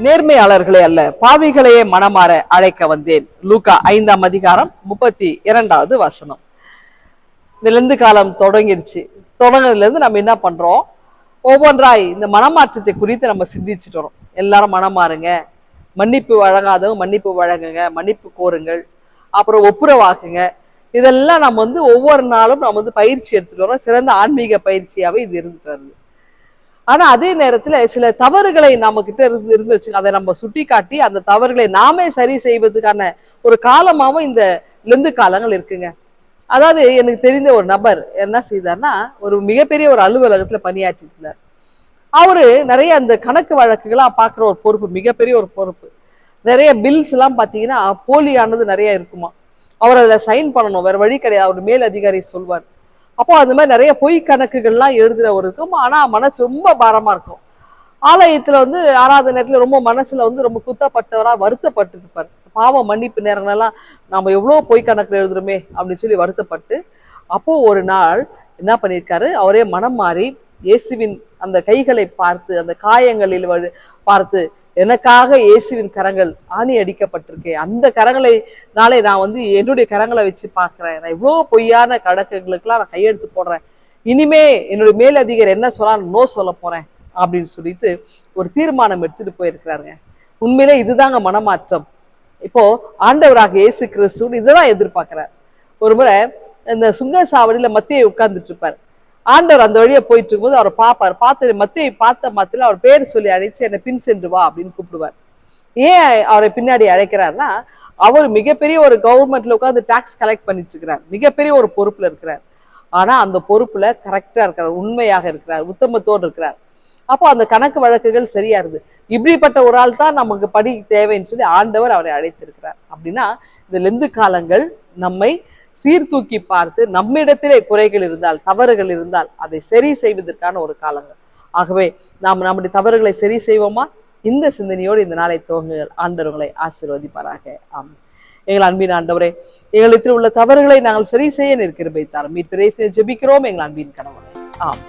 நேர்மையாளர்களே அல்ல பாவிகளையே மனமாற அழைக்க வந்தேன். லூக்கா 5ஆம் அதிகாரம் 32வது வசனம். இந்த லெந்து காலம் தொடங்கிருச்சு. தொடங்கினதுல இருந்து நம்ம என்ன பண்றோம், ஒவ்வொன்றாய் இந்த மனமாற்றத்தை குறித்து நம்ம சிந்திச்சுட்டு வரோம். எல்லாரும் மனம் மாறுங்க, மன்னிப்பு வழங்காதவங்க மன்னிப்பு வழங்குங்க, மன்னிப்பு கோருங்கள், அப்புறம் ஒப்புரவாக்குங்க. இதெல்லாம் நம்ம ஒவ்வொரு நாளும் நம்ம பயிற்சி எடுத்துட்டு வரோம். சிறந்த ஆன்மீக பயிற்சியாவே இது இருந்துட்டு வருது. ஆனா அதே நேரத்துல சில தவறுகளை நம்ம கிட்ட இருந்துச்சு, அதை நம்ம சுட்டி காட்டி அந்த தவறுகளை நாமே சரி செய்வதற்கான ஒரு காலமாவும் இந்த லெந்து காலங்கள் இருக்குங்க. அதாவது எனக்கு தெரிந்த ஒரு நபர் என்ன செய்தார்னா, ஒரு மிகப்பெரிய ஒரு அலுவலகத்துல பணியாற்றிட்டு இருந்தார். அவரு நிறைய அந்த கணக்கு வழக்குகளா பாக்குற ஒரு பொறுப்பு, மிகப்பெரிய ஒரு பொறுப்பு. நிறைய பில்ஸ் எல்லாம் பாத்தீங்கன்னா போலியானது நிறைய இருக்குமா. அவர் அதில் சைன் பண்ணணும், வேற வழி கிடையாது, அவர் மேல் அதிகாரி சொல்வார். அப்போ அந்த மாதிரி நிறைய பொய் கணக்குகள்லாம் எழுதுறவர் இருக்கும். ஆனா மனசு ரொம்ப பாரமா இருக்கும். ஆலயத்துல ஆராத நேரத்துல ரொம்ப மனசுல ரொம்ப குத்தப்பட்டவரா வருத்தப்பட்டு இருப்பார். பாவம் மன்னிப்பு நேரங்களெல்லாம் நம்ம எவ்வளவு பொய் கணக்குல எழுதுறோமே அப்படின்னு சொல்லி வருத்தப்பட்டு, அப்போ ஒரு நாள் என்ன பண்ணியிருக்காரு, அவரே மனம் மாறி இயேசுவின் அந்த கைகளை பார்த்து, அந்த காயங்களில் பார்த்து, எனக்காக இயேசுவின் கரங்கள் ஆணி அடிக்கப்பட்டிருக்கேன், அந்த கரங்களை நாளை நான் என்னுடைய கரங்களை வச்சு பார்க்கிறேன், நான் இவ்வளவு பொய்யான கணக்குகளுக்கெல்லாம் நான் கையெழுத்து போடுறேன், இனிமே என்னுடைய மேலதிகாரி என்ன சொன்னா நோ சொல்ல போறேன் அப்படின்னு சொல்லிட்டு ஒரு தீர்மானம் எடுத்துட்டு போயிருக்கிறாருங்க. உண்மையிலே இதுதாங்க மனமாற்றம். இப்போ ஆண்டவராக இயேசு கிறிஸ்து இதுதான் எதிர்பார்க்கிறார். ஒரு முறை இந்த சுங்க சாவடியில மத்தியை உட்கார்ந்துட்டு இருப்பார். ஆண்டவர் அந்த வழியை போயிட்டு இருக்கும்போது அவரை பார்ப்பார். மத்தியை பார்த்த மாத்திரம் அவர் பேர் சொல்லி அழைச்சு என்னை பின் சென்று வா அப்படின்னு கூப்பிடுவார். ஏன் அவரை பின்னாடி அழைக்கிறார்னா, அவர் மிகப்பெரிய ஒரு கவர்மெண்ட்ல உட்காந்து டாக்ஸ் கலெக்ட் பண்ணிட்டு இருக்கிறார், மிகப்பெரிய ஒரு பொறுப்புல இருக்கிறார். ஆனா அந்த பொறுப்புல கரெக்டா இருக்கிறார், உண்மையாக இருக்கிறார், உத்தமத்தோடு இருக்கிறார். அப்போ அந்த கணக்கு வழக்குகள் சரியா இருக்கு. இப்படிப்பட்ட ஒரு ஆள் தான் நமக்கு படி தேவைன்னு சொல்லி ஆண்டவர் அவரை அழைத்திருக்கிறார். அப்படின்னா இந்த லெந்து காலங்கள் நம்மை சீர்தூக்கி பார்த்து, நம்மிடத்திலே குறைகள் இருந்தால், தவறுகள் இருந்தால் அதை சரி செய்வதற்கான ஒரு காலங்கள். ஆகவே நாம் நம்முடைய தவறுகளை சரி செய்வோமா? இந்த சிந்தனையோடு இந்த நாளை துவங்குங்கள். ஆண்டவர்களை ஆசீர்வதிப்பாராக. ஆமாம். எங்கள் அன்பின் ஆண்டவரே, எங்களிடத்தில் உள்ள தவறுகளை நாங்கள் சரி செய்ய நிற்கிற வைத்தார் மீட்பு ஜெபிக்கிறோம் எங்கள் அன்பின் கணவன். ஆம்.